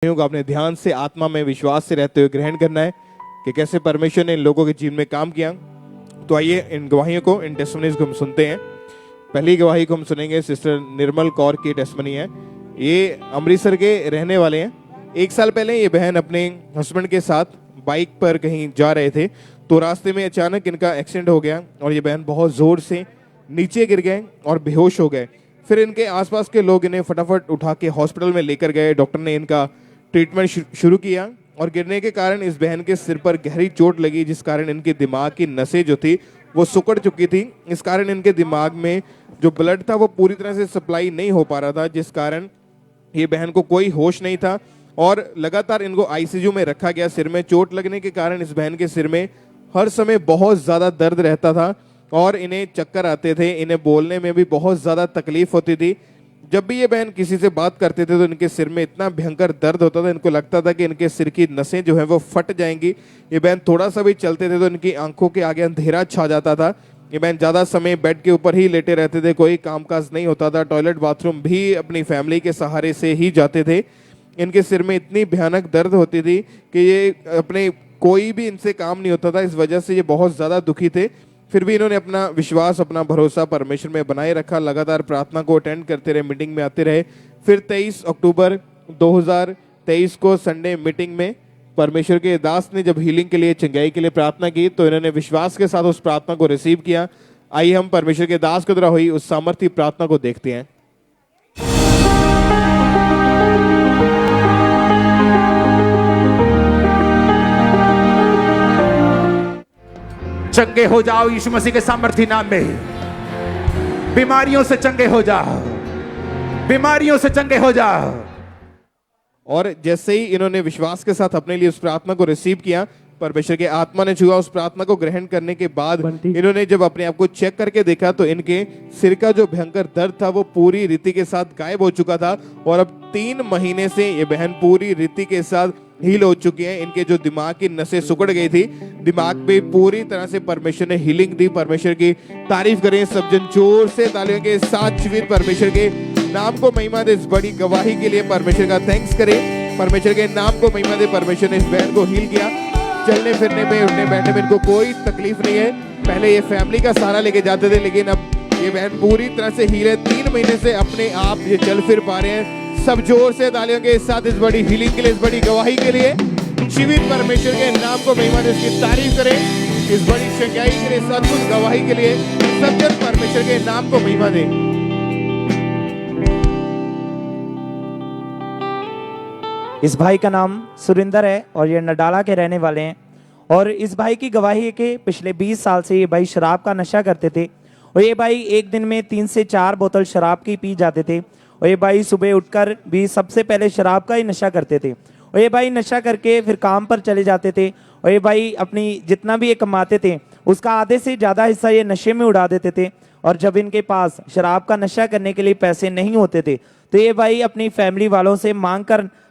को आपने ध्यान से आत्मा में विश्वास से रहते हुए ग्रहण करना है कि कैसे परमेश्वर ने इन लोगों के जीवन में काम किया। तो आइए इन गवाहियों को, इन टेस्टमनीज को हम सुनते हैं। पहली गवाही को हम सुनेंगे, सिस्टर निर्मल कौर की टेस्टमनी है। ये अमृतसर के रहने वाले हैं। 1 साल पहले ये बहन अपने हस्बैंड के साथ बाइक पर कहीं जा रहे थे, तो रास्ते में अचानक इनका एक्सीडेंट हो गया और ये बहन बहुत जोर से नीचे गिर गए और बेहोश हो गए। फिर इनके आसपास के लोग इन्हें फटाफट उठा के हॉस्पिटल में लेकर गए। डॉक्टर ने इनका ट्रीटमेंट शुरू किया और गिरने के कारण इस बहन के सिर पर गहरी चोट लगी, जिस कारण इनके दिमाग की नसें जो थी वो सिकुड़ चुकी थी। इस कारण इनके दिमाग में जो ब्लड था वो पूरी तरह से सप्लाई नहीं हो पा रहा था, जिस कारण ये बहन को कोई होश नहीं था और लगातार इनको आईसीयू में रखा गया। सिर में चोट लगने के कारण इस बहन के सिर में हर समय बहुत ज़्यादा दर्द रहता था और इन्हें चक्कर आते थे। इन्हें बोलने में भी बहुत ज़्यादा तकलीफ होती थी। जब भी ये बहन किसी से बात करते थे तो इनके सिर में इतना भयंकर दर्द होता था, इनको लगता था कि इनके सिर की नसें जो है वो फट जाएंगी। ये बहन थोड़ा सा भी चलते थे तो इनकी आंखों के आगे अंधेरा छा जाता था। ये बहन ज़्यादा समय बेड के ऊपर ही लेटे रहते थे, कोई कामकाज नहीं होता था। टॉयलेट बाथरूम भी अपनी फैमिली के सहारे से ही जाते थे। इनके सिर में इतनी भयानक दर्द होती थी कि ये अपने कोई भी इनसे काम नहीं होता था। इस वजह से ये बहुत ज़्यादा दुखी थे। फिर भी इन्होंने अपना विश्वास, अपना भरोसा परमेश्वर में बनाए रखा। लगातार प्रार्थना को अटेंड करते रहे, मीटिंग में आते रहे। फिर 23 अक्टूबर 2023 को संडे मीटिंग में परमेश्वर के दास ने जब हीलिंग के लिए, चंगाई के लिए प्रार्थना की तो इन्होंने विश्वास के साथ उस प्रार्थना को रिसीव किया। आइए हम परमेश्वर के दास के द्वारा हुई उस सामर्थ्य प्रार्थना को देखते हैं। चंगे हो जाओ यीशु मसीह के सामर्थ्य नाम में। बीमारियों से चंगे हो जाओ, बीमारियों से चंगे हो जाओ। और जैसे ही इन्होंने विश्वास के साथ अपने लिए उस प्रार्थना को रिसीव किया, परमेश्वर के आत्मा ने छुआ। उस प्रार्थना को ग्रहण करने के बाद इन्होंने जब अपने आप को चेक करके देखा तो इनके सिर का जो भयंकर दर्द था वो पूरी रीति के साथ गायब हो चुका था और अब 3 महीने से ये बहन पूरी रीति के साथ हील हो चुकी है। इनके जो दिमाग की नसें सिकुड़ गई थी, दिमाग पे पूरी तरह से परमेश्वर ने हीलिंग दी। परमेश्वर की तारीफ करें सब जन जोर से, तालियों के साथ शिविर परमेश्वर के नाम को महिमा दे। इस बड़ी गवाही के लिए परमेश्वर का थैंक्स करें। परमेश्वर के नाम को महिमा दे। परमेश्वर ने इस बहन को हील किया। चलने फिरने में, उठने बैठने में इनको कोई तकलीफ नहीं है। पहले ये फैमिली का सहारा लेके जाते थे, लेकिन अब ये बहन पूरी तरह से हील है। 3 महीने से अपने आप ये चल फिर पा रहे हैं। सब जोर से तालियों के साथ इस बड़ी हीलिंग के लिए, इस बड़ी गवाही के लिए शिविर परमेश्वर के नाम को महिमा दे, इसकी तारीफ करें। इस बड़ी चंगाई के लिए, सदगुण गवाही के लिए सब जन परमेश्वर के नाम को महिमा दे। इस भाई का नाम सुरिंदर है और ये नडाला के रहने वाले हैं। और इस भाई की गवाही है कि पिछले 20 साल से ये भाई शराब का नशा करते थे और ये भाई एक दिन में 3 से 4 बोतल शराब की पी जाते थे। और ये भाई सुबह उठकर भी सबसे पहले शराब का ही नशा करते थे और ये भाई नशा करके फिर काम पर चले जाते थे और ये भाई अपनी जितना भी ये कमाते थे उसका आधे से ज़्यादा हिस्सा ये नशे में उड़ा देते थे। और जब इनके पास शराब का नशा करने के लिए पैसे नहीं होते थे तो ये भाई अपनी फैमिली वालों से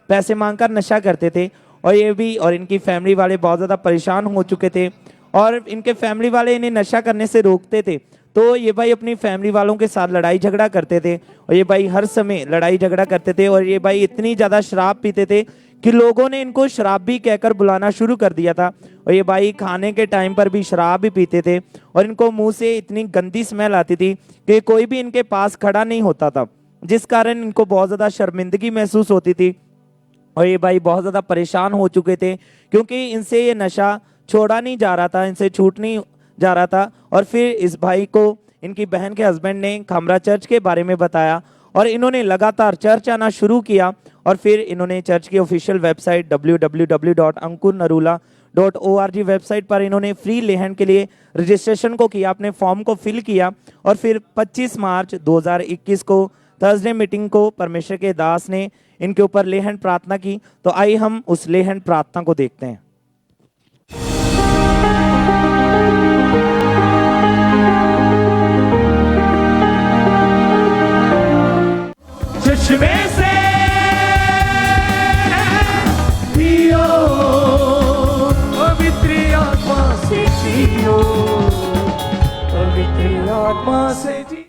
पैसे मांगकर नशा करते थे। और ये भी और इनकी फैमिली वाले बहुत ज़्यादा परेशान हो चुके थे और इनके फैमिली वाले इन्हें नशा करने से रोकते थे। तो ये भाई अपनी फैमिली वालों के साथ लड़ाई झगड़ा करते थे और ये भाई हर समय लड़ाई झगड़ा करते थे। और ये भाई इतनी ज़्यादा शराब पीते थे कि लोगों ने इनको शराब भी कहकर बुलाना शुरू कर दिया था। और ये भाई खाने के टाइम पर भी शराब भी पीते थे और इनको मुंह से इतनी गंदी स्मेल आती थी कि कोई भी इनके पास खड़ा नहीं होता था, जिस कारण इनको बहुत ज़्यादा शर्मिंदगी महसूस होती थी। और ये भाई बहुत ज़्यादा परेशान हो चुके थे क्योंकि इनसे ये नशा छोड़ा नहीं जा रहा था, इनसे छूट नहीं जा रहा था। और फिर इस भाई को इनकी बहन के हस्बैंड ने खामरा चर्च के बारे में बताया और इन्होंने लगातार चर्च आना शुरू किया। और फिर इन्होंने चर्च की ऑफिशियल वेबसाइट www.ankurnarula.org वेबसाइट पर इन्होंने फ्री लेहन के लिए रजिस्ट्रेशन को किया, अपने फॉर्म को फिल किया। और फिर 25 मार्च 2021 को थर्सडे मीटिंग को परमेश्वर के दास ने इनके ऊपर लेहन प्रार्थना की। तो आइए हम उस लेहन प्रार्थना को देखते हैं। चश्मे से पियो, पवित्र आत्मा से जियो, पवित्र आत्मा से जियो।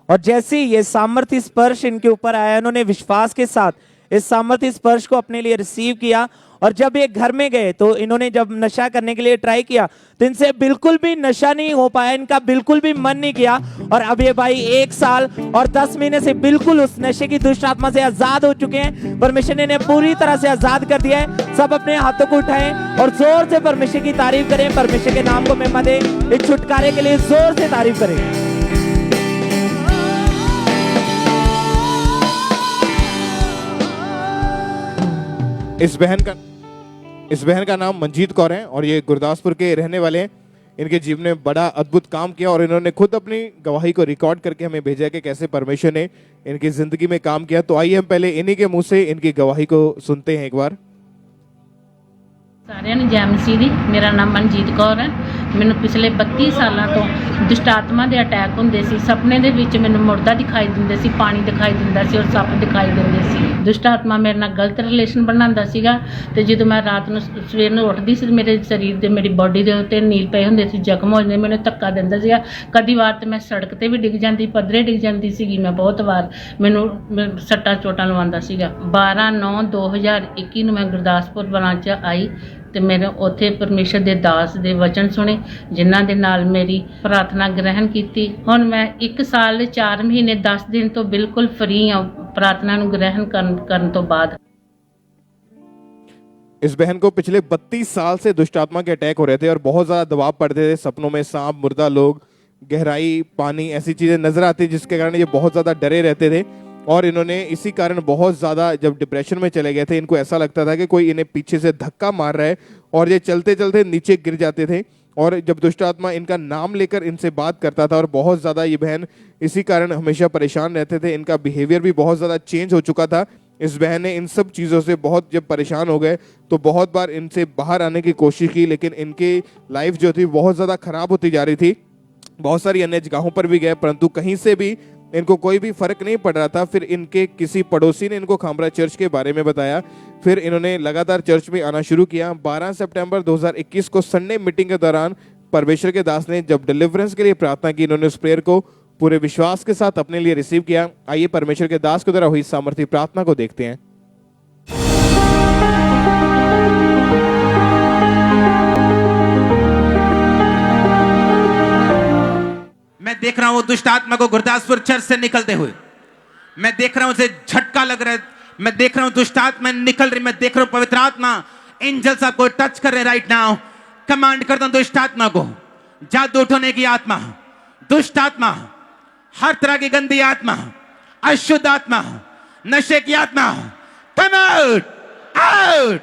और जैसे ये सामर्थ्य स्पर्श इनके ऊपर आया, इन्होंने विश्वास के साथ इस सामर्थ्य स्पर्श को अपने लिए रिसीव किया। और जब ये घर में गए तो इन्होंने जब नशा करने के लिए ट्राई किया तो इनसे बिल्कुल भी नशा नहीं हो पाया, इनका बिल्कुल भी मन नहीं किया। और अब ये भाई 1 साल और 10 महीने से बिल्कुल उस नशे की दुष्ट आत्मा से आजाद हो चुके हैं। परमेश्वर ने इन्हें पूरी तरह से आजाद कर दिया है। सब अपने हाथों को उठाएं और जोर से परमेश्वर की तारीफ करें, परमेश्वर के नाम को महिमा दें। इस छुटकारे के लिए जोर से तारीफ करें। इस बहन का नाम मंजीत कौर है और ये गुरदासपुर के रहने वाले हैं। इनके जीवन में बड़ा अद्भुत काम किया और इन्होंने खुद अपनी गवाही को रिकॉर्ड करके हमें भेजा कि कैसे परमेश्वर ने इनकी जिंदगी में काम किया। तो आइए हम पहले इन्हीं के मुंह से इनकी गवाही को सुनते हैं एक बार। ਸਾਰਿਆਂ ਨੂੰ ਜੈ ਮਸੀਹ ਦੀ। ਮੇਰਾ ਨਾਮ ਮਨਜੀਤ ਕੌਰ ਹੈ। ਮੈਨੂੰ ਪਿਛਲੇ 32 ਸਾਲਾਂ ਤੋਂ ਦੁਸ਼ਟ ਆਤਮਾ ਦੇ ਅਟੈਕ ਹੁੰਦੇ ਸੀ। ਸੁਪਨੇ ਦੇ ਵਿੱਚ ਮੈਨੂੰ ਮੁਰਦਾ ਦਿਖਾਈ ਦਿੰਦੇ ਸੀ, ਪਾਣੀ ਦਿਖਾਈ ਦਿੰਦਾ ਸੀ ਔਰ ਸੱਪ ਦਿਖਾਈ ਦਿੰਦੇ ਸੀ। ਦੁਸ਼ਟ ਆਤਮਾ ਮੇਰੇ ਨਾਲ ਗਲਤ ਰਿਲੇਸ਼ਨ ਬਣਾਉਂਦਾ ਸੀਗਾ ਤੇ ਜਦੋਂ ਮੈਂ ਰਾਤ ਨੂੰ ਸਵੇਰ ਨੂੰ ਉੱਠਦੀ ਸੀ ਮੇਰੇ ਸਰੀਰ ਦੇ ਮੇਰੀ ਬਾਡੀ ਦੇ ਉੱਤੇ ਨੀਲ ਪਏ ਹੁੰਦੇ ਸੀ, ਜ਼ਖਮ ਹੋ ਜਾਂਦੇ, ਮੈਨੂੰ ਧੱਕਾ ਦਿੰਦਾ ਸੀਗਾ। ਕਦੀ ਵਾਰ ਤੇ ਮੈਂ ਸੜਕ ਤੇ ਵੀ ਡਿੱਗ ਜਾਂਦੀ, ਪੱਧਰੇ ਡਿੱਗ ਜਾਂਦੀ ਸੀਗੀ ਮੈਂ ਬਹੁਤ ਵਾਰ, ਮੈਨੂੰ ਸੱਟਾਂ ਚੋਟਾਂ ਲਵਾਉਂਦਾ ਸੀਗਾ। 12/9/2021 ਨੂੰ ਮੈਂ ਗੁਰਦਾਸਪੁਰ ਬ੍ਰਾਂਚ 'ਚ ਆਈ ਤੇ ਮੇਰੇ ਉੱਥੇ ਪਰਮੇਸ਼ਰ ਦੇ ਦਾਸ ਦੇ ਵਚਨ ਸੁਣੇ ਜਿਨ੍ਹਾਂ ਦੇ ਨਾਲ ਮੇਰੀ ਪ੍ਰਾਰਥਨਾ ਗ੍ਰਹਿਣ ਕੀਤੀ। ਹੁਣ ਮੈਂ 1 ਸਾਲ 4 ਮਹੀਨੇ 10 ਦਿਨ ਤੋਂ ਬਿਲਕੁਲ ਫਰੀ ਹਾਂ ਪ੍ਰਾर्थना ਨੂੰ ग्रहण ਕਰਨ ਤੋਂ बाद। इस बहन को पिछले 32 साल से दुष्ट आत्मा के अटैक हो रहे थे और बहुत ज्यादा दबाव पड़ते थे। सपनों में सांप, मुर्दा लोग, गहराई, पानी, ऐसी चीजें नजर आती जिसके कारण ये बहुत ज्यादा डरे रहते थे। और इन्होंने इसी कारण बहुत ज्यादा जब डिप्रेशन में चले गए थे, इनको ऐसा लगता था कि कोई इन्हें पीछे से धक्का मार रहा है और ये चलते चलते नीचे गिर जाते थे। और जब दुष्ट आत्मा इनका नाम लेकर इनसे बात करता था और बहुत ज़्यादा ये बहन इसी कारण हमेशा परेशान रहते थे। इनका बिहेवियर भी बहुत ज़्यादा चेंज हो चुका था। इस बहन ने इन सब चीज़ों से बहुत जब परेशान हो गए तो बहुत बार इनसे बाहर आने की कोशिश की, लेकिन इनकी लाइफ जो थी बहुत ज़्यादा ख़राब होती जा रही थी। बहुत सारी अन्य जगहों पर भी गए परंतु कहीं से भी इनको कोई भी फर्क नहीं पड़ रहा था। फिर इनके किसी पड़ोसी ने इनको खामरा चर्च के बारे में बताया। फिर इन्होंने लगातार चर्च में आना शुरू किया। 12 सितंबर 2021 को संडे मीटिंग के दौरान परमेश्वर के दास ने जब डिलीवरेंस के लिए प्रार्थना की, इन्होंने उस प्रेयर को पूरे विश्वास के साथ अपने लिए रिसीव किया। आइए परमेश्वर के दास के द्वारा हुई सामर्थ्य प्रार्थना को देखते हैं। मैं देख रहा हूं दुष्ट आत्मा को गुरदासपुर चर्च से निकलते हुए, मैं देख रहा हूं उसे झटका लग रहा है, मैं देख रहा हूं दुष्ट आत्मा निकल रही, मैं देख रहा हूं पवित्र आत्मा एंजल्स आपको टच कर रहे राइट नाउ। कमांड करता हूं दुष्ट आत्मा को, जादू उठाने की आत्मा, दुष्ट आत्मा, हर तरह की गंदी आत्मा, अशुद्ध आत्मा, नशे की आत्मा, कम आउट आउट।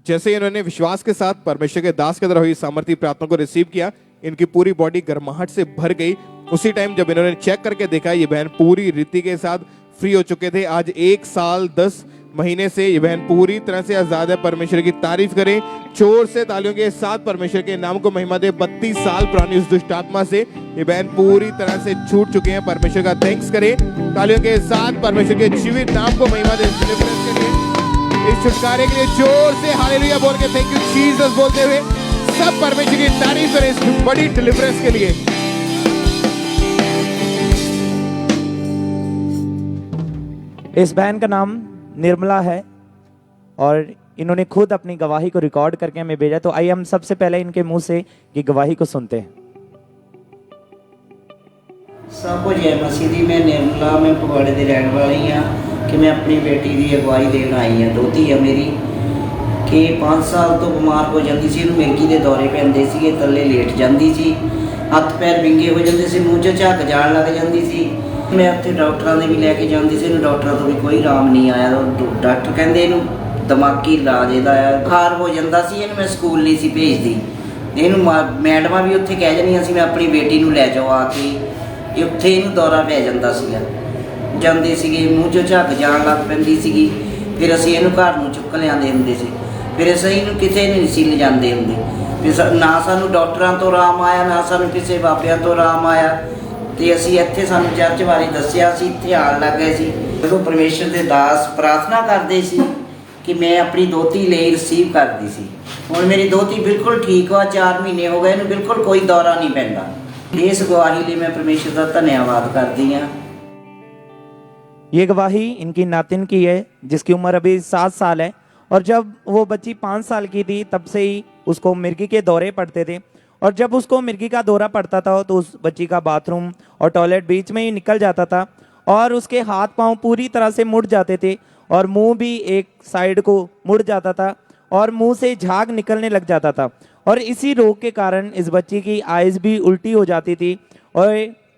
जैसे इन्होंने विश्वास के साथ परमेश्वर के दास के द्वारा हुई सामर्थ्य प्रार्थना को रिसीव किया, इनकी पूरी बॉडी गर्माहट से भर गई। उसी टाइम जब इन्होंने चेक करके देखा ये बहन पूरी रीति के साथ फ्री हो चुके थे। आज 1 साल 10 महीने से ये बहन पूरी तरह से आजाद है। परमेश्वर की तारीफ करें, जोर से तालियों के साथ परमेश्वर के नाम को महिमा दे। 32 साल पुरानी उस दुष्ट आत्मा से ये बहन पूरी तरह से छूट चुके हैं। परमेश्वर का थैंक्स करें तालियों के साथ, परमेश्वर के जीवित नाम को महिमा दे। डिलीवरेंस के लिए, इस छुटकारे के लिए जोर से हालेलुया बोल के थैंक यू जीसस बोलते हुए सब परमेश्वर की तारीफ करें इस बड़ी डिलीवरेंस के लिए। इस बहन का नाम निर्मला है और इन्होंने खुद अपनी गवाही को रिकॉर्ड करके हमें भेजा। तो आइए हम सबसे पहले इनके मुंह से ये गवाही को सुनते हैं। सबको जय मसीह दी। मैं निर्मला, मैं फगवाड़े की रहने वाली हाँ कि मैं अपनी बेटी की अगवाई देना आई हाँ। दोती है मेरी कि 5 साल तो बीमार हो जाती सी, मिर्गी के दौरे पैंदे सी, थल्ले लेट जाती सी, हथ पैर विंगे हो जाते सी, मूँह 'ਚ झक जान लग जाती सी। मैं उत्थे डॉक्टरों ने भी लैके जाती सी, डॉक्टरों तो भी कोई आराम नहीं आया। डॉक्टर कहते इनू दिमागी इलाज इहदा आ, बुखार हो जाता सी, इनू मैं स्कूल नहीं सी भेजदी। इनू मैडमां भी उत्थे कह जांदियां सी मैं अपनी बेटी नू लै जाओ आके, उत्थे इनू दौरा पै जांदा सीगा। जांदे सीगे, मूँह 'ਚੋਂ झक जान लग पैंदी सीगी। फिर असीं इनू घर नू चुक लिआंदे हुंदे सी, फिर असीं इनू किते नहीं सी लिजांदे हुंदे। फिर ना सानू डॉक्टरां तो आराम आया, ना सानू किसी बाबिਆਂ ਤੋਂ आराम आया। ਤੇ ਅਸੀਂ ਇੱਥੇ ਸਾਨੂੰ ਚਰਚ ਬਾਰੇ ਦੱਸਿਆ ਸੀ, ਇੱਥੇ ਆਉਣ ਲੱਗ ਗਏ ਸੀ। ਜਦੋਂ ਪਰਮੇਸ਼ਰ ਦੇ ਦਾਸ ਪ੍ਰਾਰਥਨਾ ਕਰਦੇ ਸੀ ਕਿ ਮੈਂ ਆਪਣੀ ਦੋਤੀ ਲਈ ਰਿਸੀਵ ਕਰਦੀ ਸੀ। ਹੁਣ ਮੇਰੀ ਦੋਤੀ ਬਿਲਕੁਲ ਠੀਕ ਵਾ, 4 ਮਹੀਨੇ ਹੋ ਗਏ, ਇਹਨੂੰ ਬਿਲਕੁਲ ਕੋਈ ਦੌਰਾ ਨਹੀਂ ਪੈਂਦਾ। ਇਸ ਗਵਾਹੀ ਲਈ ਮੈਂ ਪਰਮੇਸ਼ਰ ਦਾ ਧੰਨਵਾਦ ਕਰਦੀ ਹਾਂ। ये गवाही इनकी नातिन की है जिसकी उम्र अभी 7 साल है। और जब वो बच्ची 5 साल की थी तब से ही उसको मिर्गी के दौरे पड़ते थे। और जब उसको मिर्गी का दौरा पड़ता था तो उस बच्ची का बाथरूम और टॉयलेट बीच में ही निकल जाता था और उसके हाथ पांव पूरी तरह से मुड़ जाते थे और मुंह भी एक साइड को मुड़ जाता था और मुंह से झाग निकलने लग जाता था। और इसी रोग के कारण इस बच्ची की आइज भी उल्टी हो जाती थी और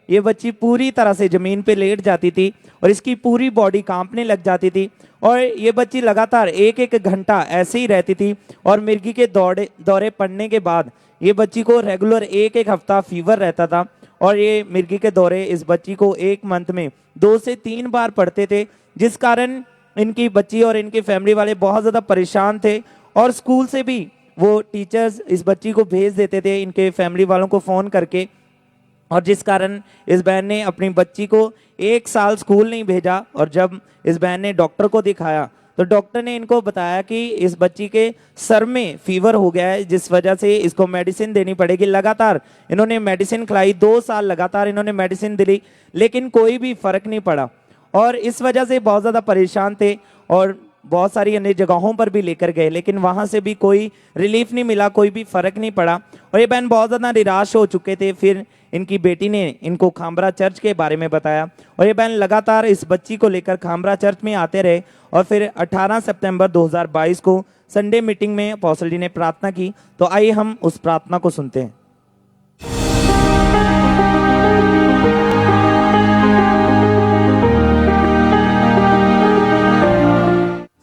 ये बच्ची पूरी तरह से ज़मीन पे लेट जाती थी और इसकी पूरी बॉडी कांपने लग जाती थी। और ये बच्ची लगातार 1-1 घंटा ऐसे ही रहती थी और मिर्गी के दौरे पड़ने के बाद ये बच्ची को रेगुलर 1-1 हफ्ता फीवर रहता था। और ये मिर्गी के दौरे इस बच्ची को 1 मंथ में 2 से 3 बार पड़ते थे, जिस कारण इनकी बच्ची और इनकी फैमिली वाले बहुत ज़्यादा परेशान थे। और स्कूल से भी वो टीचर्स इस बच्ची को भेज देते थे इनके फैमिली वालों को फ़ोन करके, और जिस कारण इस बहन ने अपनी बच्ची को 1 साल स्कूल नहीं भेजा। और जब इस बहन ने डॉक्टर को दिखाया तो डॉक्टर ने इनको बताया कि इस बच्ची के सर में फीवर हो गया है, जिस वजह से इसको मेडिसिन देनी पड़ेगी। लगातार इन्होंने मेडिसिन खिलाई, 2 साल लगातार इन्होंने मेडिसिन दिली, लेकिन कोई भी फर्क नहीं पड़ा। और इस वजह से बहुत ज़्यादा परेशान थे और बहुत सारी अन्य जगहों पर भी लेकर गए, लेकिन वहाँ से भी कोई रिलीफ नहीं मिला, कोई भी फर्क नहीं पड़ा। और ये बहन बहुत ज़्यादा निराश हो चुके थे। फिर इनकी बेटी ने इनको खामरा चर्च के बारे में बताया और ये बहन लगातार इस बच्ची को लेकर खामरा चर्च में आते रहे। और फिर 18 सितंबर 2022 को संडे मीटिंग में अपोस्टल जी ने प्रार्थना की। तो आइए हम उस प्रार्थना को सुनते हैं।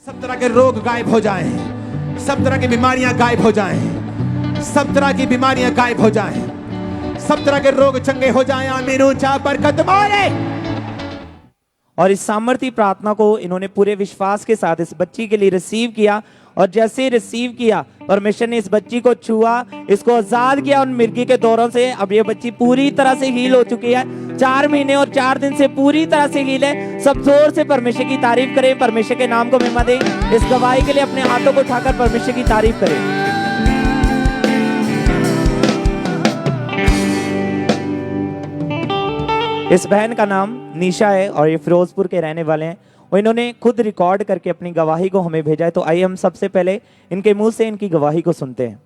सब तरह के रोग गायब हो जाएं, सब तरह की बीमारियां गायब हो जाएं, सब तरह की बीमारियां गायब हो जाएं, सब तरह के रोग चंगे हो जाएं। आमीन। ऊंचा बरकत मारे। और इस सामर्थी प्रार्थना को इन्होंने पूरे विश्वास के साथ इस बच्ची के लिए रिसीव किया। और जैसे ही रिसीव किया परमेश्वर ने इस बच्ची को छुआ, इसको आजाद किया उन मिर्गी के दौरों से। अब ये बच्ची पूरी तरह से हील हो चुकी है, 4 महीने और 4 दिन से पूरी तरह से हील है। सब जोर से परमेश्वर की तारीफ करें, परमेश्वर के नाम को महिमा दें। इस गवाही के लिए अपने हाथों को उठाकर परमेश्वर की तारीफ करें। इस बहन का नाम निशा है और ये फिरोजपुर के रहने वाले हैं और इन्होंने खुद रिकॉर्ड करके अपनी गवाही को हमें भेजा है। तो आइए हम सबसे पहले इनके मुंह से इनकी गवाही को सुनते हैं।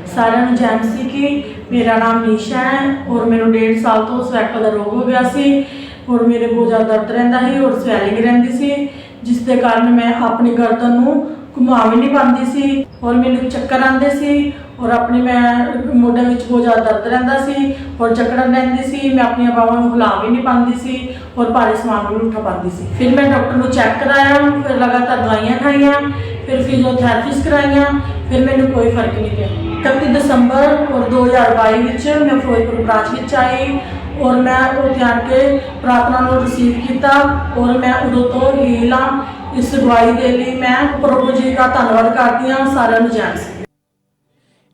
सारा जैमसी की मेरा नाम निशा है और मैंने 1.5 साल तो स्वैकल का रोग हो गया सी और मेरे बहुत ज़्यादा दर्द रहता है और स्वैलिंग रहती सी, जिसके कारण मैं अपनी गर्दन को घुमा भी नहीं पाती सी और मैंने चक्कर आते सी और अपने मैं मोढे में बहुत ज़्यादा दर्द रहता सी और जकड़न रहती सी। मैं अपनी बाहों को हिला भी नहीं पाती सी और भारी समान भी नहीं उठा पाती सी। फिर मैं डॉक्टर को चेक कराया, फिर लगातार दवाइयाँ खाइया, फिर फिजियोथेरेपिस्ट कराइया, फिर मैंने कोई फर्क नहीं पिया। 31 दिसंबर और 2022 मैं फिरोजपुर ब्रांच में आई और मैं ध्यान के प्रार्थना को रिसीव किया और मैं उदों तो हील हाँ। इस गवाही के लिए मैं प्रभु जी का धन्यवाद करती हूँ। सारा जैन से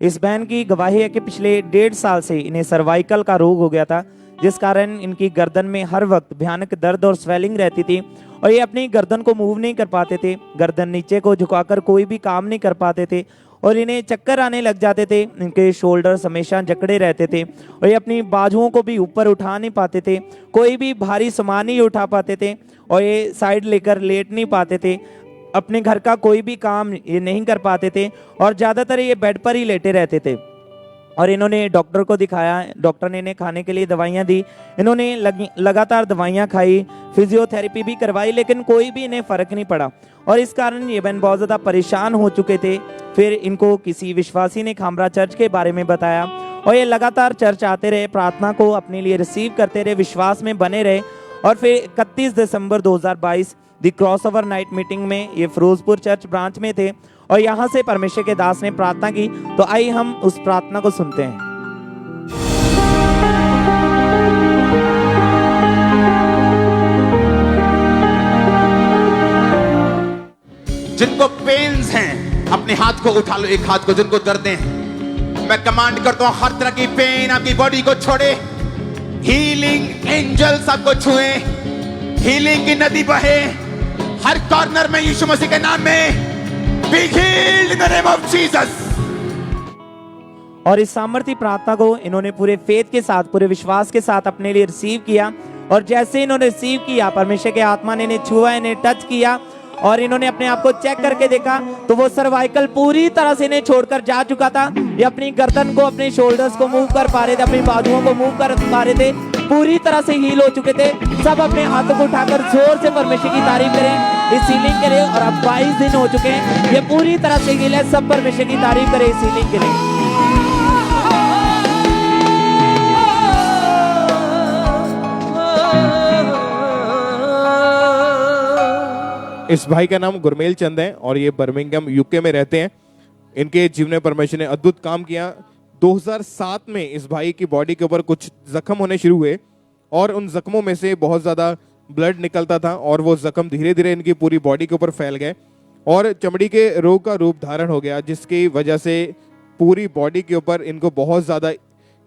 इस बहन की गवाही है कि पिछले 1.5 साल से इन्हें सर्वाइकल का रोग हो गया था, जिस कारण इनकी गर्दन में हर वक्त भयानक दर्द और स्वेलिंग रहती थी और ये अपनी गर्दन को मूव नहीं कर पाते थे। गर्दन नीचे को झुकाकर कोई भी काम नहीं कर पाते थे और इन्हें चक्कर आने लग जाते थे। इनके शोल्डर्स हमेशा जकड़े रहते थे और ये अपनी बाजुओं को भी ऊपर उठा नहीं पाते थे, कोई भी भारी सामान नहीं उठा पाते थे और ये साइड लेकर लेट नहीं पाते थे। अपने घर का कोई भी काम ये नहीं कर पाते थे और ज़्यादातर ये बेड पर ही लेटे रहते थे। और इन्होंने डॉक्टर को दिखाया, डॉक्टर ने इन्हें खाने के लिए दवाइयाँ दी, इन्होंने लगातार दवाइयाँ खाई, फिजियोथेरेपी भी करवाई, लेकिन कोई भी इन्हें फ़र्क नहीं पड़ा और इस कारण ये बहन बहुत ज़्यादा परेशान हो चुके थे। फिर इनको किसी विश्वासी ने खामरा चर्च के बारे में बताया और ये लगातार चर्च आते रहे, प्रार्थना को अपने लिए रिसीव करते रहे, विश्वास में बने रहे। और फिर 31 दिसंबर 2022 दी क्रॉस ओवर नाइट मीटिंग में ये फिरोजपुर चर्च ब्रांच में थे और यहाँ से परमेश्वर के दास ने प्रार्थना की। तो आइए हम उस प्रार्थना को सुनते हैं। जिनको पेन्स हैं अपने हाथ को उठा लो, एक हाथ को। जिनको दर्दें हैं मैं कमांड करता हूं हर तरह की पेन आपकी बॉडी को छोड़े। हीलिंग एंजल्स आपको छुए, हीलिंग की नदी बहे हर कॉर्नर में यीशु मसीह के नाम में। Be healed in the name of Jesus. और इस सामर्थी प्रार्थना को इन्होंने पूरे फेथ के साथ, पूरे विश्वास के साथ अपने लिए रिसीव किया और जैसे ही इन्होंने रिसीव किया, परमेश्वर के आत्मा ने इन्हें छुआ, इन्हें टच किया और इन्होंने अपने आप को चेक करके देखा तो वो सर्वाइकल पूरी तरह से इन्हें छोड़कर जा चुका था। ये अपनी गर्दन को, अपने शोल्डर्स को मूव कर पा रहे थे, अपनी बाजुओं को मूव कर पा रहे थे, पूरी तरह से हील हो चुके थे। सब अपने हाथों को उठाकर जोर से परमेश्वर की तारीफ करें इस हीलिंग के लिए। और अब 22 दिन हो चुके हैं, ये पूरी तरह से हील है। सब परमेश्वर की तारीफ करें इस हीलिंग के लिए। इस भाई का नाम गुरमेल चंद है और ये बर्मिंघम यूके में रहते हैं। इनके जीवन में परमेश्वर ने अद्भुत काम किया। 2007 में इस भाई की बॉडी के ऊपर कुछ जख्म होने शुरू हुए और उन जख्मों में से बहुत ज़्यादा ब्लड निकलता था और वो जख्म धीरे धीरे इनकी पूरी बॉडी के ऊपर फैल गए और चमड़ी के रोग का रूप धारण हो गया, जिसकी वजह से पूरी बॉडी के ऊपर इनको बहुत ज़्यादा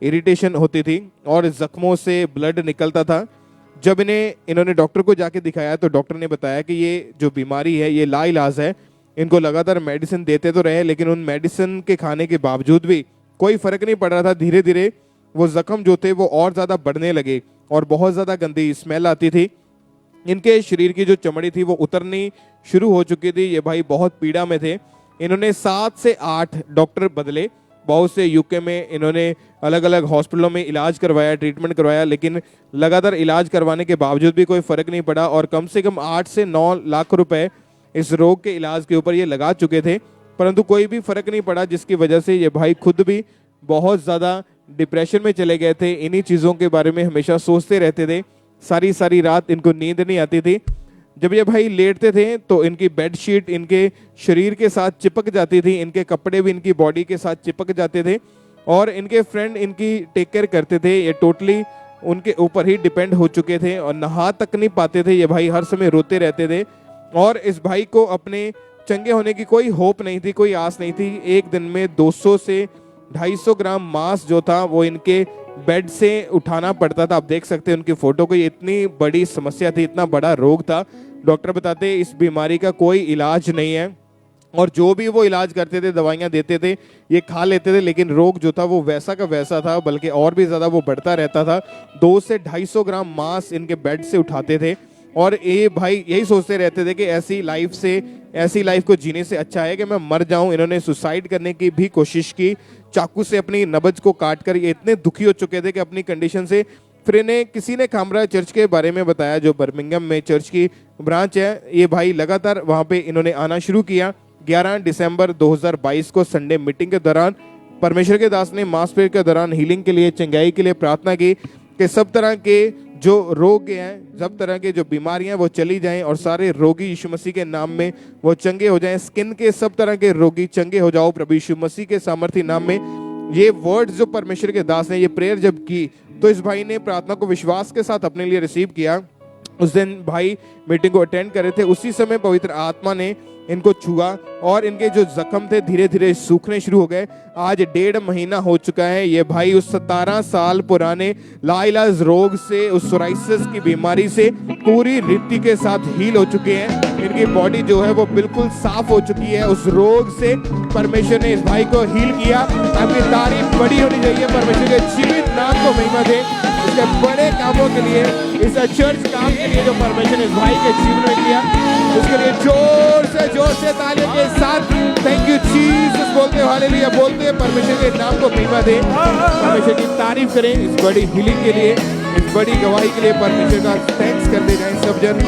इरिटेशन होती थी और जख्मों से ब्लड निकलता था। जब इन्होंने डॉक्टर को जाके दिखाया तो डॉक्टर ने बताया कि ये जो बीमारी है ये लाइलाज है। इनको लगातार मेडिसिन देते तो रहे लेकिन उन मेडिसिन के खाने के बावजूद भी कोई फर्क नहीं पड़ रहा था। धीरे धीरे वो जख्म जो थे वो और ज़्यादा बढ़ने लगे और बहुत ज़्यादा गंदी स्मेल आती थी। इनके शरीर की जो चमड़ी थी वो उतरनी शुरू हो चुकी थी। ये भाई बहुत पीड़ा में थे। इन्होंने 7 से 8 डॉक्टर बदले, बहुत से यूके में इन्होंने अलग अलग हॉस्पिटलों में इलाज करवाया, ट्रीटमेंट करवाया, लेकिन लगातार इलाज करवाने के बावजूद भी कोई फ़र्क नहीं पड़ा और कम से कम 8 से 9 लाख रुपए इस रोग के इलाज के ऊपर ये लगा चुके थे, परंतु कोई भी फ़र्क नहीं पड़ा, जिसकी वजह से ये भाई खुद भी बहुत ज़्यादा डिप्रेशन में चले गए थे। इन्हीं चीज़ों के बारे में हमेशा सोचते रहते थे, सारी सारी रात इनको नींद नहीं आती थी। जब ये भाई लेटते थे तो इनकी बेडशीट इनके शरीर के साथ चिपक जाती थी, इनके कपड़े भी इनकी बॉडी के साथ चिपक जाते थे और इनके फ्रेंड इनकी टेक केयर करते थे। ये टोटली उनके ऊपर ही डिपेंड हो चुके थे और नहा तक नहीं पाते थे। ये भाई हर समय रोते रहते थे और इस भाई को अपने चंगे होने की कोई होप नहीं थी, कोई आस नहीं थी। एक दिन में 200 से 250 ग्राम मांस जो था वो इनके बेड से उठाना पड़ता था। आप देख सकते हैं उनकी फोटो को, ये इतनी बड़ी समस्या थी, इतना बड़ा रोग था। डॉक्टर बताते इस बीमारी का कोई इलाज नहीं है और जो भी वो इलाज करते थे, दवाइयाँ देते थे, ये खा लेते थे, लेकिन रोग जो था वो वैसा का वैसा था, बल्कि और भी ज़्यादा वो बढ़ता रहता था। 2 से 250 ग्राम मांस इनके बेड से उठाते थे और ये भाई यही सोचते रहते थे कि ऐसी लाइफ को जीने से अच्छा है कि मैं मर जाऊं। इन्होंने सुसाइड करने की भी कोशिश की, चाकू से अपनी नब्ज को काट कर। ये इतने दुखी हो चुके थे कि अपनी कंडीशन से। फिर इन्हें किसी ने खामरा चर्च के बारे में बताया, जो बर्मिंघम में चर्च की ब्रांच है। ये भाई लगातार वहाँ पे इन्होंने आना शुरू किया। 11 दिसंबर 2022 को संडे मीटिंग के दौरान परमेश्वर के दास ने मास प्रेयर के दौरान हीलिंग के लिए, चंगाई के लिए प्रार्थना की कि सब तरह के जो रोग हैं, सब तरह के जो बीमारियां वो चली जाएं और सारे रोगी यीशु मसीह के नाम में वो चंगे हो जाएं। स्किन के सब तरह के रोगी चंगे हो जाओ प्रभु यीशु मसीह के सामर्थ्य नाम में। ये वर्ड्स जो परमेश्वर के दास ने ये प्रेयर जब की तो इस भाई ने प्रार्थना को विश्वास के साथ अपने लिए रिसीव किया। उस दिन भाई मीटिंग को अटेंड कर रहे थे, उसी समय पवित्र आत्मा ने इनको छुआ और इनके जो जख्म थे धीरे धीरे सूखने शुरू हो गए। आज 1.5 महीना हो चुका है। ये भाई उस 17 साल पुराने लाइलाज रोग से, उस सोराइसिस की बीमारी से पूरी रीति के साथ हील हो चुके हैं। इनकी बॉडी जो है वो बिल्कुल साफ हो चुकी है। उस रोग से परमेश्वर ने इस भाई को हील किया। आपकी तारीफ बड़ी होनी चाहिए। परमेश्वर के जीवित नाम को महिमा दे। इसके बड़े कामों के लिए, इस चर्च काम के लिए जो परमेश्वर ने इस भाई के जीवन में किया, उसके लिए जोर से तालियों के साथ थैंक यू जीसस बोलते हैं, हालेलुया बोलते हैं। परमेश्वर के नाम को महिमा दें, परमेश्वर की तारीफ करें इस बड़ी हीलिंग के लिए, इस बड़ी गवाही के लिए। परमेश्वर का थैंक्स करते जाएं सब जन।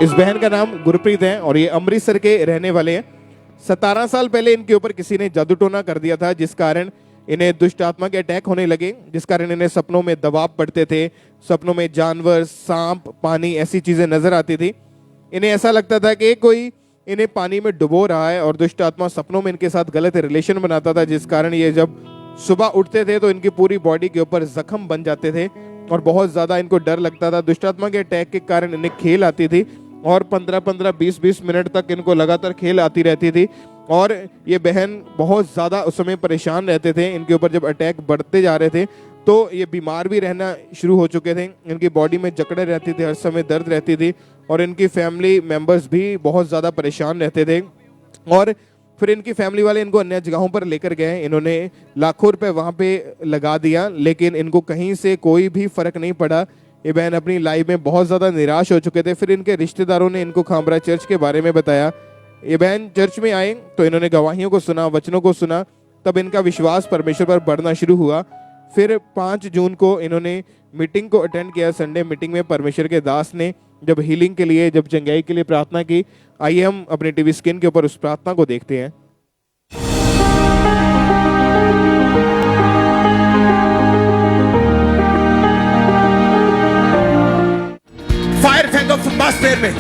इस बहन का नाम गुरप्रीत है और ये अमृतसर के रहने वाले हैं। 17 साल पहले इनके ऊपर किसी ने जादू टोना कर दिया था, जिस कारण इन्हें दुष्ट आत्मा के अटैक होने लगे, जिस कारण इन्हें सपनों में दबाव पड़ते थे। सपनों में जानवर, सांप, पानी ऐसी चीजें नजर आती थी। इन्हें ऐसा लगता था कि कोई इन्हें पानी में डुबो रहा है और दुष्ट आत्मा सपनों में इनके साथ गलत रिलेशन बनाता था, जिस कारण ये जब सुबह उठते थे तो इनकी पूरी बॉडी के ऊपर जख्म बन जाते थे और बहुत ज्यादा इनको डर लगता था। दुष्ट आत्मा के अटैक के कारण इन्हें खेल आती थी और 15-15, 20-20 मिनट तक इनको लगातार खेल आती रहती थी और ये बहन बहुत ज़्यादा उस समय परेशान रहते थे। इनके ऊपर जब अटैक बढ़ते जा रहे थे तो ये बीमार भी रहना शुरू हो चुके थे। इनकी बॉडी में जकड़े रहती थी, हर समय दर्द रहती थी और इनकी फैमिली मेम्बर्स भी बहुत ज़्यादा परेशान रहते थे। और फिर इनकी फैमिली वाले इनको अन्य जगहों पर लेकर गए, इन्होंने लाखों रुपए वहाँ पे लगा दिया, लेकिन इनको कहीं से कोई भी फर्क नहीं पड़ा। ये बहन अपनी लाइफ में बहुत ज़्यादा निराश हो चुके थे। फिर इनके रिश्तेदारों ने इनको खामरा चर्च के बारे में बताया। ये बहन चर्च में आए तो इन्होंने गवाहियों को सुना, वचनों को सुना, तब इनका विश्वास परमेश्वर पर बढ़ना शुरू हुआ। फिर 5 जून को इन्होंने मीटिंग को अटेंड किया। संडे मीटिंग में परमेश्वर के दास ने जब हीलिंग के लिए, जब चंगाई के लिए प्रार्थना की। आइए हम अपने टीवी स्क्रीन के ऊपर उस प्रार्थना को देखते हैं। फायर फेंको एटमॉस्फेयर में,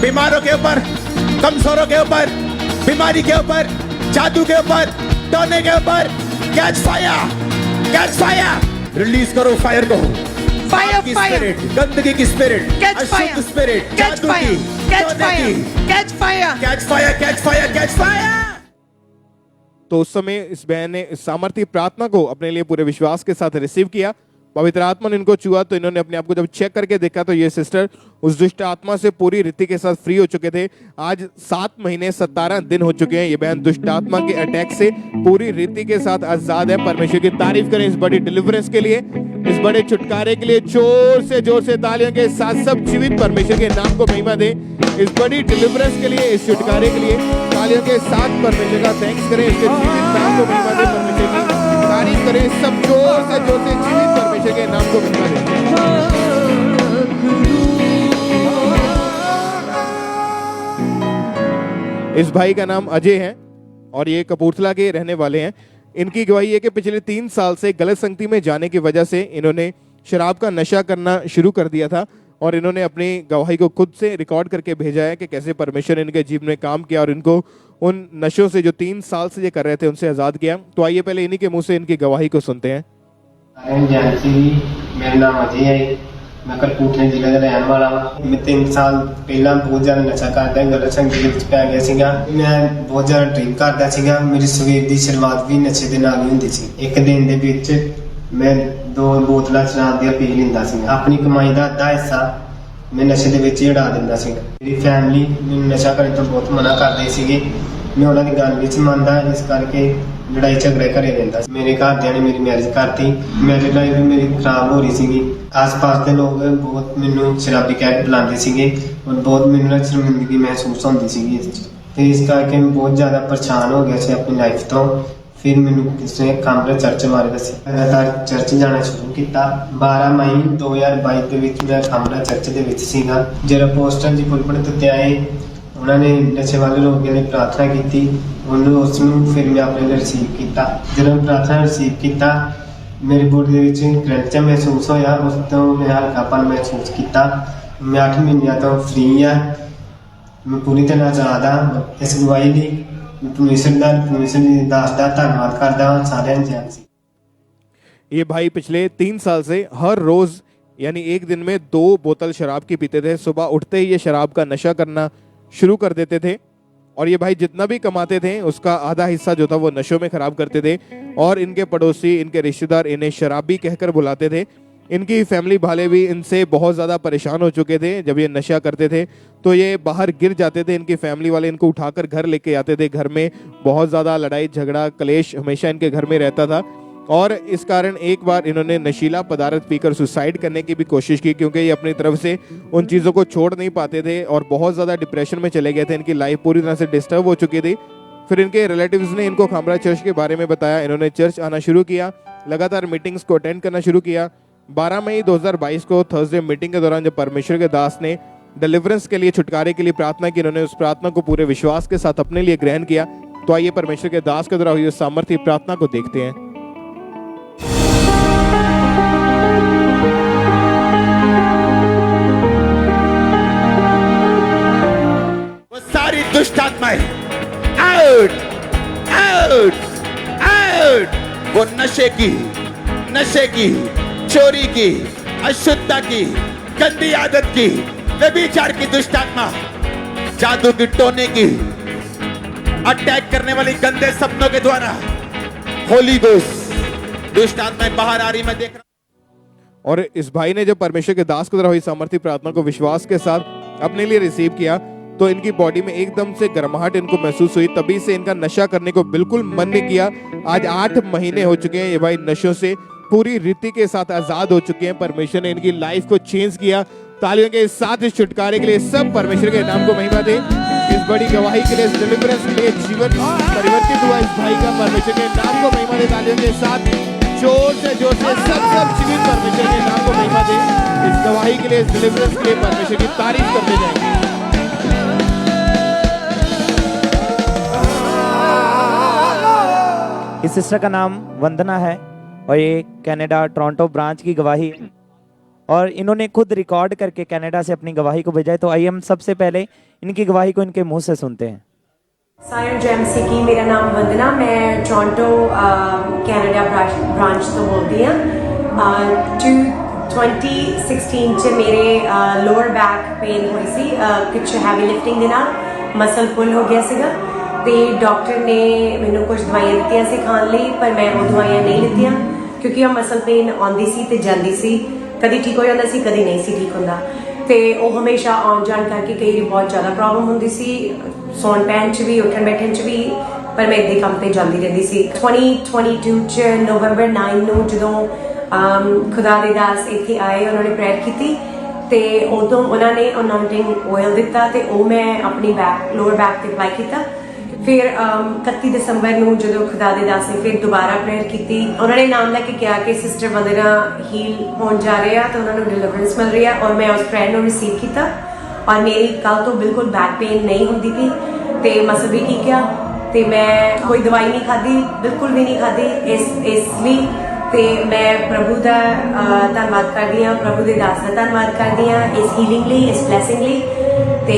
बीमारों के ऊपर, कमजोरों के ऊपर, बीमारी के ऊपर, जादू के ऊपर, टोने के ऊपर। Catch fire, catch fire, release करो फायर को। फायर, की फायर, स्पिरिट, गंदगी की स्पिरिट, कैच फायर, अशुद्ध स्पिरिट, कैच जादू फायर, की, कैच टोने फायर, की। Catch fire. Catch fire, catch fire, catch fire. तो उस समय इस बहन ने इस सामर्थ्य प्रार्थना को अपने लिए पूरे विश्वास के साथ रिसीव किया। पवित्र आत्मा ने इनको छुआ तो इन्होंने अपने आप को जब चेक करके देखा तो ये सिस्टर उस दुष्ट आत्मा से पूरी रीति के साथ फ्री हो चुके थे। आज 7 महीने 17 दिन हो चुके हैं। ये बहन दुष्ट आत्मा के अटैक से पूरी रीति के साथ आजाद है। परमेश्वर की तारीफ करें इस बड़ी डिलीवरेंस के लिए, इस बड़े छुटकारे के लिए। जोर से तालियों के साथ सब जीवित परमेश्वर के नाम को महिमा दें। इस बड़ी डिलीवरेंस के लिए, इस छुटकारे के लिए तालियों के साथ परमेश्वर का थैंक्स करें। इसके जीवित नाम को महिमा दें, परमेश्वर की तारीफ करें। सब जोर से जीवित परमेश्वर के नाम को महिमा दें। इस भाई का नाम अजय है और ये कपूरथला के रहने वाले हैं। इनकी गवाही है कि पिछले 3 साल से गलत संगति में जाने की वजह से इन्होंने शराब का नशा करना शुरू कर दिया था और इन्होंने अपनी गवाही को खुद से रिकॉर्ड करके भेजा है कि कैसे परमेश्वर ने इनके जीवन में काम किया और इनको उन नशों से जो 3 साल से ये कर रहे थे उनसे आज़ाद किया। तो आइए पहले इन्हीं के मुंह से इनकी गवाही को सुनते हैं। मेरा नाम अजय है, मैं कपूरथले ਜ਼ਿਲ੍ਹੇ ਦਾ ਰਹਿਣ ਵਾਲਾ ਹਾਂ। ਮੈਂ 3 ਸਾਲ ਪਹਿਲਾਂ ਬਹੁਤ ਜ਼ਿਆਦਾ ਨਸ਼ਾ ਕਰਦਾ, ਗਲਤ ਸੰਗਤ ਵਿੱਚ ਪੈ ਗਿਆ ਸੀਗਾ। ਮੈਂ ਬਹੁਤ ਜ਼ਿਆਦਾ ਡਰਿੰਕ ਕਰਦਾ ਸੀਗਾ। ਮੇਰੀ ਸਵੇਰ ਦੀ ਸ਼ੁਰੂਆਤ ਵੀ ਨਸ਼ੇ ਦੇ ਨਾਲ ਹੀ ਹੁੰਦੀ ਸੀ। ਇੱਕ ਦਿਨ ਦੇ ਵਿੱਚ ਮੈਂ 2 ਬੋਤਲਾਂ ਸ਼ਰਾਬ ਦੀਆਂ ਪੀ ਲੈਂਦਾ ਸੀ। ਆਪਣੀ ਕਮਾਈ ਦਾ ਅੱਧਾ ਹਿੱਸਾ ਮੈਂ ਨਸ਼ੇ ਦੇ ਵਿੱਚ ਹੀ ਉਡਾ ਦਿੰਦਾ ਸੀ। ਮੇਰੀ ਫੈਮਿਲੀ ਮੈਨੂੰ ਨਸ਼ਾ ਕਰਨ ਤੋਂ ਬਹੁਤ ਮਨਾ ਕਰਦੇ ਸੀਗੇ। ਮੈਂ ਉਹਨਾਂ ਦੀ ਗੱਲ ਵਿੱਚ ਮੰਨਦਾ, ਇਸ ਕਰਕੇ ਲੜਾਈ ਝਗੜੇ ਘਰੇ ਰਹਿੰਦਾ ਸੀ। ਮੇਰੇ ਘਰਦਿਆਂ ਨੇ ਮੇਰੀ ਮੈਰਿਜ ਕਰਤੀ। ਮੈਰਿਜ ਲਾਈਫ ਵੀ ਮੇਰੀ ਖਰਾਬ ਹੋ ਰਹੀ ਸੀਗੀ। ਆਸ-ਪਾਸ ਦੇ ਲੋਕ ਬਹੁਤ ਮੈਨੂੰ ਸ਼ਰਾਬੀ ਕਹਿ ਕੇ ਬੁਲਾਉਂਦੇ ਸੀਗੇ ਔਰ ਬਹੁਤ ਮੈਨੂੰ ਸ਼ਰਮਿੰਦਗੀ ਮਹਿਸੂਸ ਹੁੰਦੀ ਸੀਗੀ ਇਸ 'ਚ। ਤੇ ਇਸ ਕਰਕੇ ਮੈਂ ਬਹੁਤ ਜ਼ਿਆਦਾ ਪਰੇਸ਼ਾਨ ਹੋ ਗਿਆ ਸੀ ਆਪਣੀ ਲਾਈਫ ਤੋਂ। ਫਿਰ ਮੈਨੂੰ ਕਿਸੇ ਨੇ ਖਾਮਰਾ ਚਰਚ ਬਾਰੇ ਦੱਸਿਆ। ਲਗਾਤਾਰ ਚਰਚ ਜਾਣਾ ਸ਼ੁਰੂ ਕੀਤਾ। 12 ਮਈ 2022 ਦੇ ਵਿੱਚ ਮੈਂ ਖਾਮਰਾ ਚਰਚ ਦੇ ਵਿੱਚ ਸੀਗਾ। ਜਦੋਂ ਪੋਸਟਰ ਜੀ ਪੁਲਪਿਟ ਉੱਤੇ ਆਏ, ਉਹਨਾਂ ਨੇ ਨਸ਼ੇ ਵਾਲੇ ਲੋਕਾਂ ਦੀ ਪ੍ਰਾਰਥਨਾ ਕੀਤੀ। ਉਹਨੂੰ ਉਸ ਨੂੰ ਫਿਰ ਮੈਂ ਆਪਣੇ ਲਈ ਰਿਸੀਵ ਕੀਤਾ। ਜਦੋਂ ਪ੍ਰਾਰਥਨਾ ਰਿਸੀਵ ਕੀਤਾ, ਮੇਰੇ ਬੋਡੀ ਦੇ ਵਿੱਚ ਕਰੰਟ ਜਿਹਾ ਮਹਿਸੂਸ ਹੋਇਆ। ਉਸ ਤੋਂ ਮੈਂ ਹਲਕਾਪਨ ਮਹਿਸੂਸ ਕੀਤਾ। ਮੈਂ 8 ਮਹੀਨਿਆਂ ਤੋਂ ਫ੍ਰੀ ਆ। ਮੈਂ ਪੂਰੀ ਤਰ੍ਹਾਂ ਆਜ਼ਾਦ ਹਾਂ। ਇਸ ਗਵਾਹੀ ਲਈ परमेश्वर दास का धन्यवाद करता हूं सारे जन से। ये भाई पिछले 3 साल से हर रोज यानी एक दिन में 2 बोतल शराब की पीते थे। सुबह उठते ही ये शराब का नशा करना शुरू कर देते थे और ये भाई जितना भी कमाते थे उसका आधा हिस्सा जो था वो नशों में खराब करते थे और इनके पड़ोसी, इनके रिश्तेदार इन्हें शराबी कहकर बुलाते थे। इनकी फैमिली वाले भी इनसे बहुत ज़्यादा परेशान हो चुके थे। जब ये नशा करते थे तो ये बाहर गिर जाते थे। इनकी फैमिली वाले इनको उठाकर घर लेके आते थे। घर में बहुत ज़्यादा लड़ाई झगड़ा कलेश हमेशा इनके घर में रहता था और इस कारण एक बार इन्होंने नशीला पदार्थ पीकर सुसाइड करने की भी कोशिश की क्योंकि ये अपनी तरफ से उन चीज़ों को छोड़ नहीं पाते थे और बहुत ज़्यादा डिप्रेशन में चले गए थे। इनकी लाइफ पूरी तरह से डिस्टर्ब हो चुकी थी। फिर इनके रिलेटिव्स ने इनको खामरा चर्च के बारे में बताया। इन्होंने चर्च आना शुरू किया, लगातार मीटिंग्स को अटेंड करना शुरू किया। 12 मई 2022 को थर्सडे मीटिंग के दौरान जब परमेश्वर के दास ने डिलीवरेंस के लिए, छुटकारे के लिए प्रार्थना की, इन्होंने उस प्रार्थना को पूरे विश्वास के साथ अपने लिए ग्रहण किया। तो आइए परमेश्वर के दास के द्वारा हुई उस सामर्थ्य प्रार्थना को देखते हैं। वो सारी दुष्ट आत्माएं आउट, आउट, आउट। वो नशे की, चोरी की, अशुद्धता की, गंदी आदत की, व्यभिचार की दुष्ट आत्मा, जादू की, टोने की, अटैक करने वाली गंदे सपनों के द्वारा होली गोस्ट दुष्ट आत्माएं बाहर आ रही मैं देख रहा हूं। और इस भाई ने जब परमेश्वर के दास के द्वारा हुई सामर्थ्य प्रार्थना को विश्वास के साथ अपने लिए रिसीव किया तो इनकी बॉडी में एकदम से गर्माहट इनको महसूस हुई, तभी से इनका नशा करने को बिल्कुल मन नहीं किया। आज 8 महीने हो चुके हैं ये भाई नशों से पूरी रीति के साथ आजाद हो चुके हैं। परमेश्वर ने इनकी लाइफ को चेंज किया। तालियों के साथ इस छुटकारे के लिए सब परमेश्वर के नाम को महिमा दे। इस बड़ी गवाही के लिए, इस डिलीवरेंस के लिए जीवन परिवर्तित हुआ इस भाई का, परमेश्वर के नाम को महिमा दे। तालियों के साथ जोर से सब जीवित परमेश्वर के नाम को महिमा दे। इस गवाही के लिए, इस डिलीवरेंस के लिए परमेश्वर की तारीफ करते जाएंगे। इस सिस्टर का नाम वंदना है और ये कनाडा टोरंटो ब्रांच की गवाही है और इन्होंने खुद रिकॉर्ड करके कनाडा से अपनी गवाही को भेजा है। तो आइए हम सबसे पहले इनकी गवाही को इनके मुंह से सुनते हैं। सायर जेएमसी की मेरा नाम वंदना, मैं टोरंटो कनाडा ब्रांच तो बोलती हाँ। 2016 च मेरे लोअर बैक पेन हुई सी, कुछ हैवी लिफ्टिंग ਦੇ ਨਾਲ ਮਸਲ ਪੁੱਲ ਹੋ ਗਿਆ ਸੀਗਾ ਤੇ ਡਾਕਟਰ ਨੇ ਮੈਨੂੰ ਕੁਝ ਦਵਾਈਆਂ ਦਿੱਤੀਆਂ ਸੀ ਖਾਣ ਲਈ, ਪਰ ਮੈਂ ਉਹ ਦਵਾਈਆਂ ਨਹੀਂ ਲਿੱਤੀਆਂ ਕਿਉਂਕਿ ਉਹ ਮਸਲ ਪੇਨ ਆਉਂਦੀ ਸੀ ਤੇ ਜਾਂਦੀ ਸੀ, ਕਦੀ ਠੀਕ ਹੋ ਜਾਂਦਾ ਸੀ ਕਦੀ ਨਹੀਂ ਸੀ ਠੀਕ ਹੁੰਦਾ ਤੇ ਉਹ ਹਮੇਸ਼ਾ ਆਉਣ ਜਾਣ ਕਰਕੇ ਕਈ ਵਾਰੀ ਬਹੁਤ ਜ਼ਿਆਦਾ ਪ੍ਰੋਬਲਮ ਹੁੰਦੀ ਸੀ, ਸੌਣ ਪੈਣ 'ਚ ਵੀ ਉੱਠਣ ਬੈਠਣ 'ਚ ਵੀ, ਪਰ ਮੈਂ ਇੱਦਾਂ ਕੰਮ ਤੇ ਜਾਂਦੀ ਰਹਿੰਦੀ ਸੀ। 2022 ਚ ਨਵੰਬਰ 9 ਨੂੰ ਜਦੋਂ ਖੁਦਾ ਦੇ ਦਾਸ ਇੱਥੇ ਆਏ, ਉਹਨਾਂ ਨੇ ਪ੍ਰੇਅਰ ਕੀਤੀ ਤੇ ਉਦੋਂ ਉਹਨਾਂ ਨੇ ਅਨਾਉਂਟਿੰਗ ਆਇਲ ਦਿੱਤਾ ਤੇ ਉਹ ਮੈਂ ਆਪਣੀ ਲੋਅਰ ਬੈਕ ਤੇ ਅਪਲਾਈ ਕੀਤਾ। ਫਿਰ 31 ਦਸੰਬਰ ਨੂੰ ਜਦੋਂ ਖੁਦਾ ਦੇ ਦਾਸ ਨੇ ਫਿਰ ਦੁਬਾਰਾ ਪ੍ਰੇਅਰ ਕੀਤੀ, ਉਹਨਾਂ ਨੇ ਨਾਮ ਲੈ ਕੇ ਕਿਹਾ ਕਿ ਸਿਸਟਰ ਵੰਦਨਾ ਹੀਲ ਹੋਣ ਜਾ ਰਹੇ ਆ ਤੇ ਉਹਨਾਂ ਨੂੰ ਡਿਲੀਵਰੈਂਸ ਮਿਲ ਰਹੀ ਆ ਔਰ ਮੈਂ ਉਸ ਪ੍ਰੇਅਰ ਨੂੰ ਰਿਸੀਵ ਕੀਤਾ ਔਰ ਮੇਰੀ ਕੱਲ ਤੋਂ ਬਿਲਕੁਲ ਬੈਕ ਪੇਨ ਨਹੀਂ ਹੁੰਦੀ ਥੀ ਤੇ ਮਸਲ ਵੀ ਠੀਕ ਆ ਤੇ ਮੈਂ ਕੋਈ ਦਵਾਈ ਨਹੀਂ ਖਾਧੀ, ਬਿਲਕੁਲ ਵੀ ਨਹੀਂ ਖਾਧੀ। ਇਸ ਲਈ ਤੇ ਮੈਂ ਪ੍ਰਭੂ ਦਾ ਧੰਨਵਾਦ ਕਰਦੀ ਹਾਂ, ਪ੍ਰਭੂ ਦੇ ਦਾਸ ਦਾ ਧੰਨਵਾਦ ਕਰਦੀ ਹਾਂ ਇਸ ਹੀਲਿੰਗ ਲਈ, ਇਸ ਬਲੈਸਿੰਗ ਲਈ। ਤੇ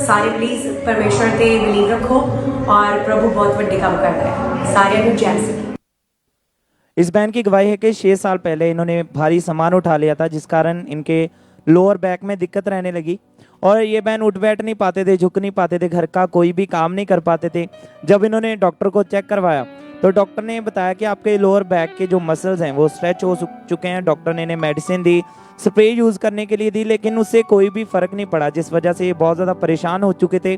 ਸਾਰੇ ਪਲੀਜ਼ ਪਰਮੇਸ਼ਵਰ ਤੇ ਬਿਲੀਵ ਰੱਖੋ और प्रभु बहुत बड़े काम कर रहा है। सारे ਨੂੰ जय मसीह। इस बहन की गवाही है कि 6 साल पहले इन्होंने भारी सामान उठा लिया था जिस कारण इनके लोअर बैक में दिक्कत रहने लगी और ये बहन उठ बैठ नहीं पाते थे, झुक नहीं पाते थे, घर का कोई भी काम नहीं कर पाते थे। जब इन्होंने डॉक्टर को चेक करवाया तो डॉक्टर ने बताया कि आपके लोअर बैक के जो मसल्स हैं वो स्ट्रेच हो चुके हैं। डॉक्टर ने इन्हें मेडिसिन दी, स्प्रे यूज़ करने के लिए दी, लेकिन उससे कोई भी फ़र्क नहीं पड़ा, जिस वजह से ये बहुत ज़्यादा परेशान हो चुके थे।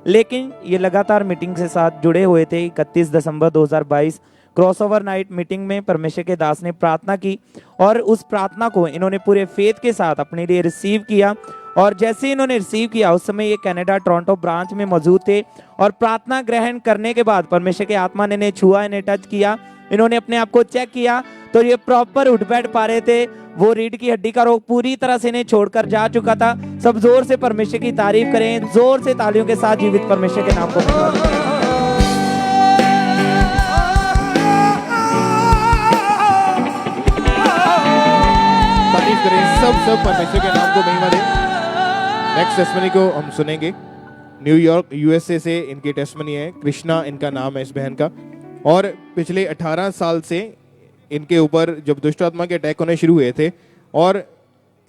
लेकिन ये लगातार मीटिंग के साथ जुड़े हुए थे। 31 दिसंबर 2022 क्रॉसओवर नाइट मीटिंग में परमेश्वर के दास ने प्रार्थना की और उस प्रार्थना को इन्होंने पूरे फेथ के साथ अपने लिए रिसीव किया। और जैसे ही इन्होंने रिसीव किया उस समय ये कनाडा टोरंटो ब्रांच में मौजूद थे और प्रार्थना ग्रहण करने के बाद परमेश्वर के आत्मा ने इन्हें छुआ, इन्हें टच किया, इन्होंने अपने आप को चेक किया तो ये प्रॉपर उठ बैठ पा रहे थे। वो रीढ़ की हड्डी का रोग पूरी तरह से इन्हें छोड़कर जा चुका था। सब जोर से परमेश्वर की तारीफ करें, जोर से तालियों के साथ जीवित परमेश्वर के नाम को तारीफ करें, सब परमेश्वर के नाम को महिमा दें। नेक्स्ट टेस्टमनी को हम सुनेंगे। न्यूयॉर्क यूएसए से इनकी टेस्टमनी है। कृष्णा इनका नाम है इस बहन का और पिछले 18 साल से इनके ऊपर जब दुष्ट आत्मा के अटैक होने शुरू हुए थे और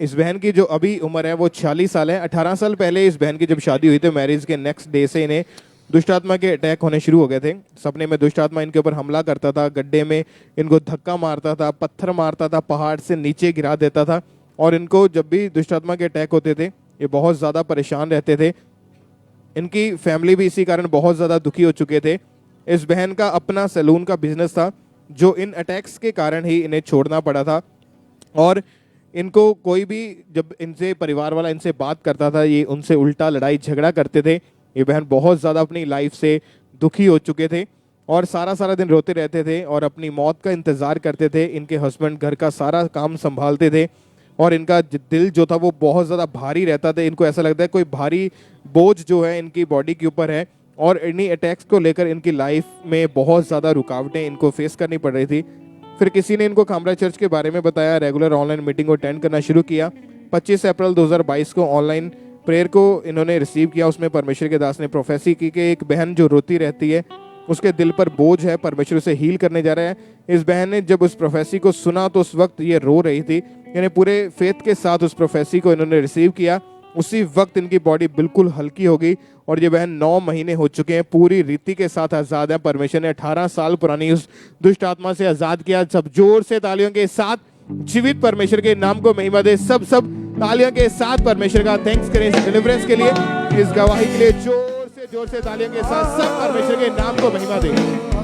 इस बहन की जो अभी उम्र है वो 46 साल है। 18 साल पहले इस बहन की जब शादी हुई थी, मैरिज के नेक्स्ट डे से इन्हें दुष्ट आत्मा के अटैक होने शुरू हो गए थे। सपने में दुष्ट आत्मा इनके ऊपर हमला करता था, गड्ढे में इनको धक्का मारता था, पत्थर मारता था, पहाड़ से नीचे गिरा देता था और इनको जब भी दुष्ट आत्मा के अटैक होते थे ये बहुत ज़्यादा परेशान रहते थे। इनकी फैमिली भी इसी कारण बहुत ज़्यादा दुखी हो चुके थे। इस बहन का अपना सैलून का बिजनेस था जो इन अटैक्स के कारण ही इन्हें छोड़ना पड़ा था और इनको कोई भी जब इनसे परिवार वाला इनसे बात करता था ये उनसे उल्टा लड़ाई झगड़ा करते थे। ये बहन बहुत ज़्यादा अपनी लाइफ से दुखी हो चुके थे और सारा दिन रोते रहते थे और अपनी मौत का इंतज़ार करते थे। इनके हस्बैंड घर का सारा काम संभालते थे और इनका दिल जो था वो बहुत ज़्यादा भारी रहता था। इनको ऐसा लगता है कोई भारी बोझ जो है इनकी बॉडी के ऊपर है और इन्हीं अटैक्स को लेकर इनकी लाइफ में बहुत ज़्यादा रुकावटें इनको फेस करनी पड़ रही थी। फिर किसी ने इनको खामरा चर्च के बारे में बताया, रेगुलर ऑनलाइन मीटिंग को अटेंड करना शुरू किया। 25 अप्रैल 2022 को ऑनलाइन प्रेयर को इन्होंने रिसीव किया। उसमें परमेश्वर के दास ने प्रोफेसी की कि एक बहन जो रोती रहती है उसके दिल पर बोझ है, परमेश्वर उसे हील करने जा रहा है। इस बहन ने जब उस प्रोफेसी को सुना तो उस वक्त ये रो रही थी। यानी पूरे फेथ के साथ उस प्रोफेसी को इन्होंने रिसीव किया। उसी वक्त इनकी बॉडी बिल्कुल हल्की हो गई और ये बहन 9 महीने हो चुके हैं, पूरी रीति के साथ आज़ाद है। परमेश्वर ने 18 साल पुरानी उस दुष्ट आत्मा से आज़ाद किया। सब जोर से तालियों के साथ जीवित परमेश्वर के नाम को महिमा दे। सब तालियों के साथ परमेश्वर का थैंक्स करें इस डिलीवरेंस के लिए। इस गवाही के लिए जोर से तालियों के साथ सब परमेश्वर के नाम को महिमा दें।